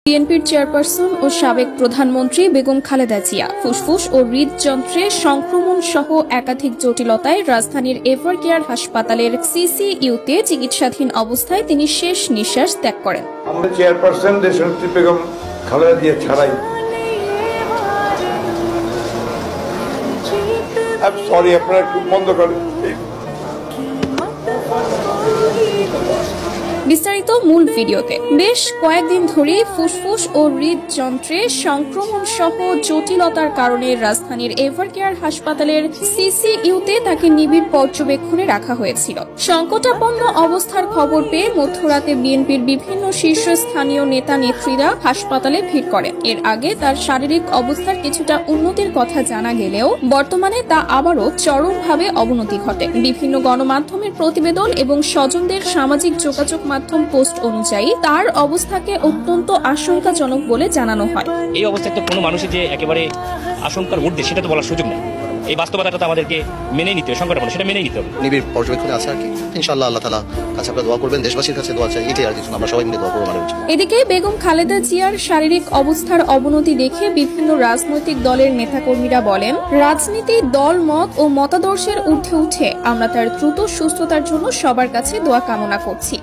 বিএনপির চেয়ারপারসন ও সাবেক প্রধানমন্ত্রী বেগম খালেদা জিয়া ফুসফুস ও হৃদযন্ত্রে সংক্রমণ সহ একাধিক জটিলতায় রাজধানীর এভারকেয়ার হাসপাতালের সিসিইউতে চিকিৎসাধীন অবস্থায় তিনি শেষ নিঃশ্বাস ত্যাগ করেন। আমাদের চেয়ারপারসন দেশনেত্রী বেগম খালেদা জিয়া ছাড়াই সরি আপনারা একটু বন্ধ করেন। বিস্তারিত মূল ভিডিওতে। বেশ কয়েকদিন ধরে ফুসফুস ও হৃদযন্ত্রে সংক্রমণ সহ জটিলতার কারণে রাজধানীর এভারকেয়ার হাসপাতালের সিসিইউতে তাকে নিবিড় পর্যবেক্ষণে রাখা হয়েছিল। সংকটাপন্ন অবস্থার খবর পেয়ে মধ্যরাতে বিএনপির বিভিন্ন শীর্ষস্থানীয় নেতা নেত্রীরা হাসপাতালে ভিড় করেন। এর আগে তার শারীরিক অবস্থার কিছুটা উন্নতির কথা জানা গেলেও বর্তমানে তা আবারও চরমভাবে অবনতি ঘটে। বিভিন্ন গণমাধ্যমের প্রতিবেদন এবং স্বজনদের সামাজিক যোগাযোগ মাধ্যম পোস্ট অনুযায়ী তার অবস্থাকে অত্যন্ত আশঙ্কাজনক বলে জানানো হয়। এই অবস্থায় তো কোনো মানুষের যে একেবারে আশঙ্কার ঊর্ধ্বে সেটা তো বলার সুযোগ নেই। এই বাস্তবতাটা তো আমাদেরকে মেনে নিতে হবে, সংকটাপন্ন সেটা মেনেই নিতে হবে। নিবিড় পর্যবেক্ষণে আছে আর কি, ইনশাআল্লাহ আল্লাহ তাআলা কাছে আপনারা দোয়া করবেন, দেশবাসীর কাছে দোয়া চাই, এটাই আর কিছু না, আমরা সবাই মিলে দোয়া করব। এদিকে বেগম খালেদা জিয়ার শারীরিক অবস্থার অবনতি দেখে বিভিন্ন রাজনৈতিক দলের নেতাকর্মীরা বলেন, রাজনীতি দল মত ও মতাদর্শের ঊর্ধ্বে উঠে আমরা তার দ্রুত সুস্থতার জন্য সবার কাছে দোয়া কামনা করছি।